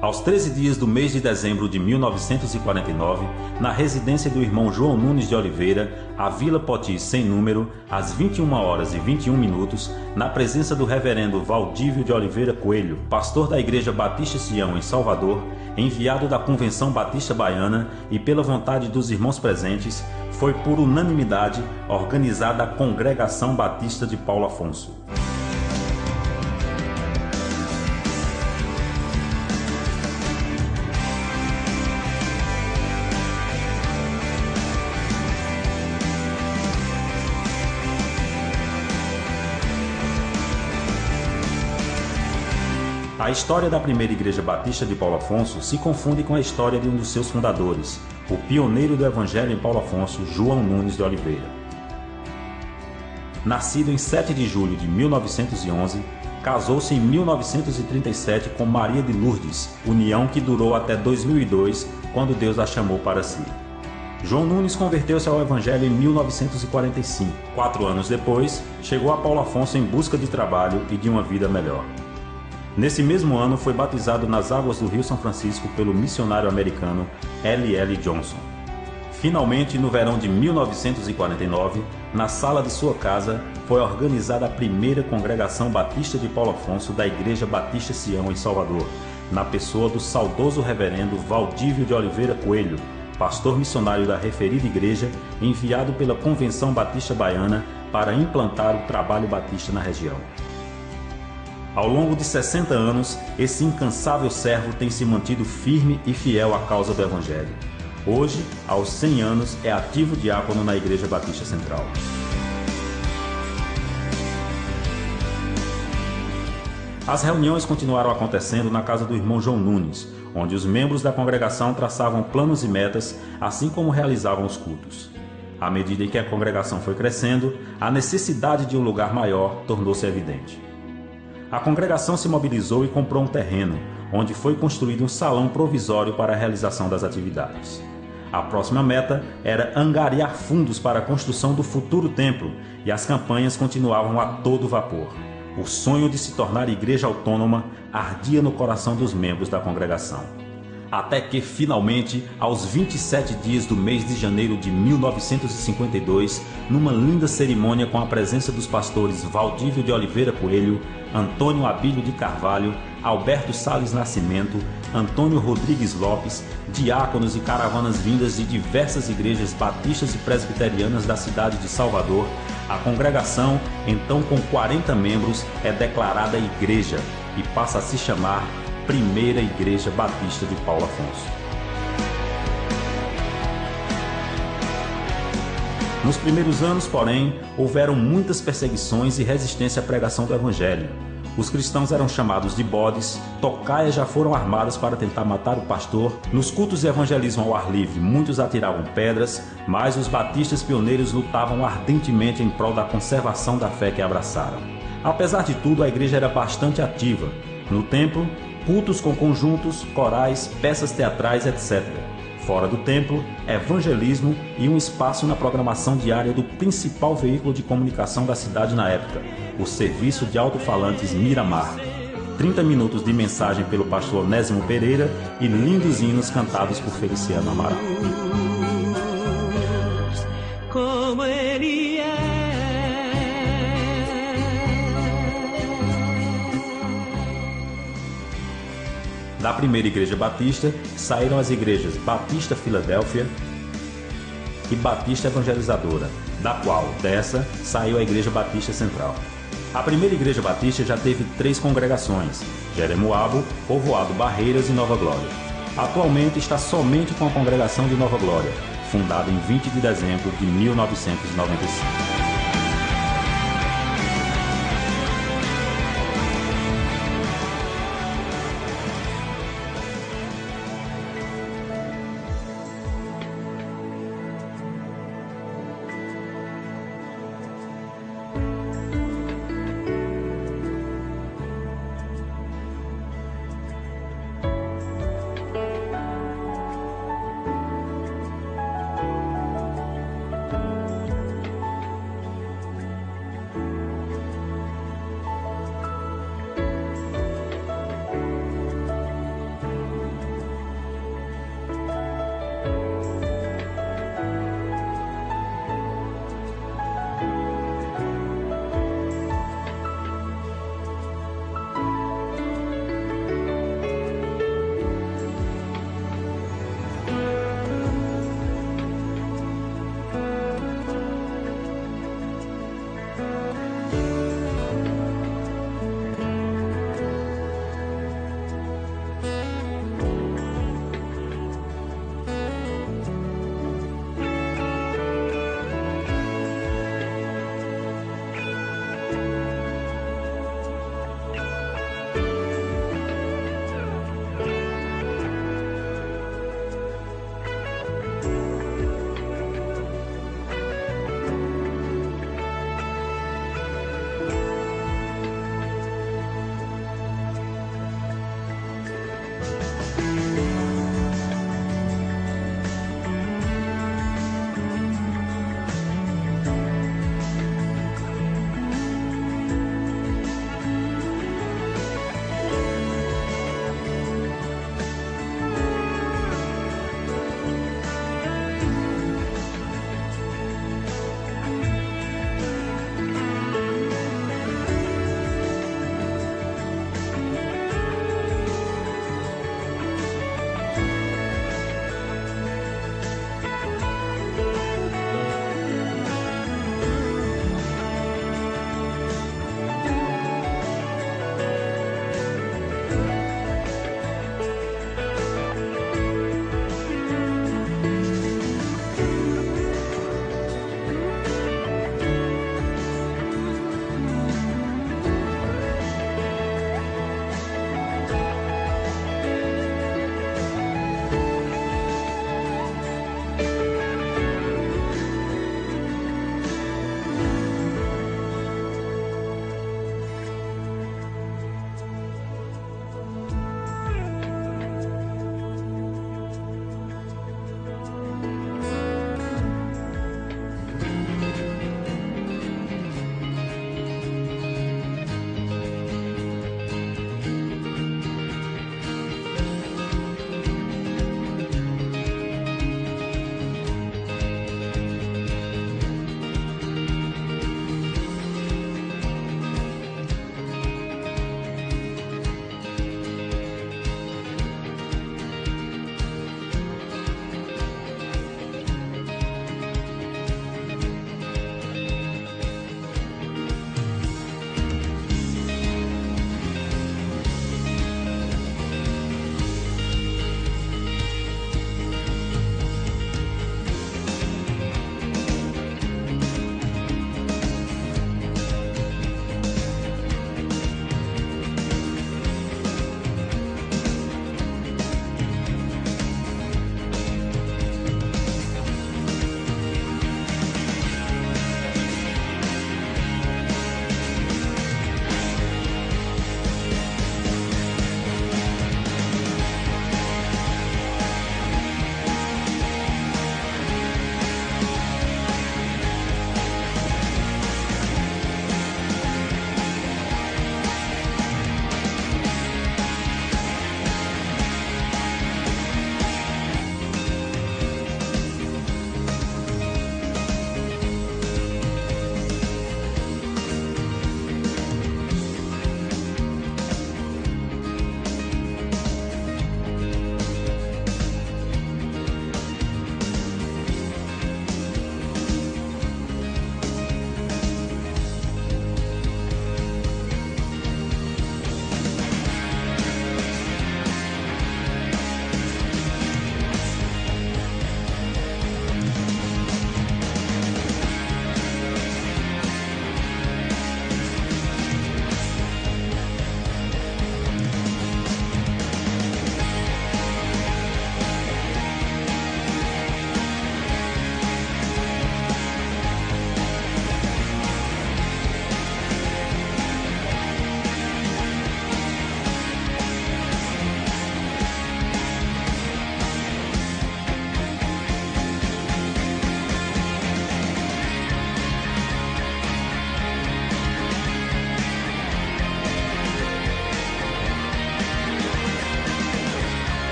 Aos 13 dias do mês de dezembro de 1949, na residência do irmão João Nunes de Oliveira, a Vila Poti sem número, às 21h21, na presença do reverendo Valdívio de Oliveira Coelho, pastor da Igreja Batista Sião em Salvador, enviado da Convenção Batista Baiana e pela vontade dos irmãos presentes, foi por unanimidade organizada a Congregação Batista de Paulo Afonso. A história da primeira Igreja Batista de Paulo Afonso se confunde com a história de um dos seus fundadores, o pioneiro do Evangelho em Paulo Afonso, João Nunes de Oliveira. Nascido em 7 de julho de 1911, casou-se em 1937 com Maria de Lourdes, união que durou até 2002, quando Deus a chamou para si. João Nunes converteu-se ao Evangelho em 1945. 4 anos depois, chegou a Paulo Afonso em busca de trabalho e de uma vida melhor. Nesse mesmo ano, foi batizado nas águas do Rio São Francisco pelo missionário americano L.L. Johnson. Finalmente, no verão de 1949, na sala de sua casa, foi organizada a primeira Congregação Batista de Paulo Afonso da Igreja Batista Sião em Salvador, na pessoa do saudoso reverendo Valdívio de Oliveira Coelho, pastor missionário da referida igreja, enviado pela Convenção Batista Baiana para implantar o trabalho batista na região. Ao longo de 60 anos, esse incansável servo tem se mantido firme e fiel à causa do Evangelho. Hoje, aos 100 anos, é ativo diácono na Igreja Batista Central. As reuniões continuaram acontecendo na casa do irmão João Nunes, onde os membros da congregação traçavam planos e metas, assim como realizavam os cultos. À medida em que a congregação foi crescendo, a necessidade de um lugar maior tornou-se evidente. A congregação se mobilizou e comprou um terreno, onde foi construído um salão provisório para a realização das atividades. A próxima meta era angariar fundos para a construção do futuro templo, e as campanhas continuavam a todo vapor. O sonho de se tornar igreja autônoma ardia no coração dos membros da congregação. Até que, finalmente, aos 27 dias do mês de janeiro de 1952, numa linda cerimônia com a presença dos pastores Valdívio de Oliveira Coelho, Antônio Abílio de Carvalho, Alberto Sales Nascimento, Antônio Rodrigues Lopes, diáconos e caravanas vindas de diversas igrejas batistas e presbiterianas da cidade de Salvador, a congregação, então com 40 membros, é declarada igreja e passa a se chamar Primeira Igreja Batista de Paulo Afonso. Nos primeiros anos, porém, houveram muitas perseguições e resistência à pregação do Evangelho. Os cristãos eram chamados de bodes, tocaias já foram armadas para tentar matar o pastor. Nos cultos de evangelismo ao ar livre, muitos atiravam pedras, mas os batistas pioneiros lutavam ardentemente em prol da conservação da fé que abraçaram. Apesar de tudo, a igreja era bastante ativa. No templo, cultos com conjuntos, corais, peças teatrais, etc. Fora do templo, evangelismo e um espaço na programação diária do principal veículo de comunicação da cidade na época, o Serviço de Alto-Falantes Miramar. 30 minutos de mensagem pelo pastor Onésimo Pereira e lindos hinos cantados por Feliciano Amaral. Como ele é. Da primeira Igreja Batista, saíram as igrejas Batista Filadélfia e Batista Evangelizadora, da qual, dessa, saiu a Igreja Batista Central. A primeira Igreja Batista já teve 3 congregações, Jeremoabo, Povoado Barreiras e Nova Glória. Atualmente está somente com a congregação de Nova Glória, fundada em 20 de dezembro de 1995.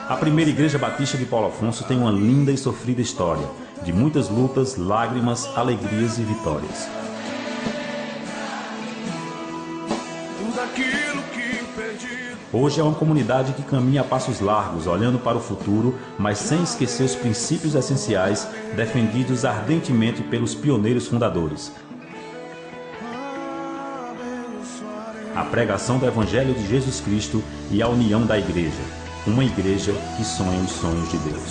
A primeira Igreja Batista de Paulo Afonso tem uma linda e sofrida história, de muitas lutas, lágrimas, alegrias e vitórias. Hoje é uma comunidade que caminha a passos largos, olhando para o futuro, mas sem esquecer os princípios essenciais defendidos ardentemente pelos pioneiros fundadores. A pregação do Evangelho de Jesus Cristo e a união da Igreja. Uma igreja que sonha os sonhos de Deus.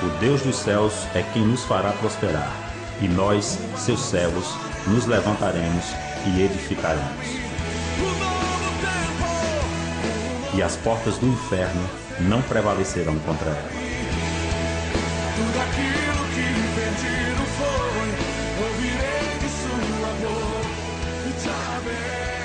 O Deus dos céus é quem nos fará prosperar, e nós, seus servos, nos levantaremos e edificaremos. E as portas do inferno não prevalecerão contra ela. Tudo aquilo que perdido foi, ouvirei de sua voz, Yahvé.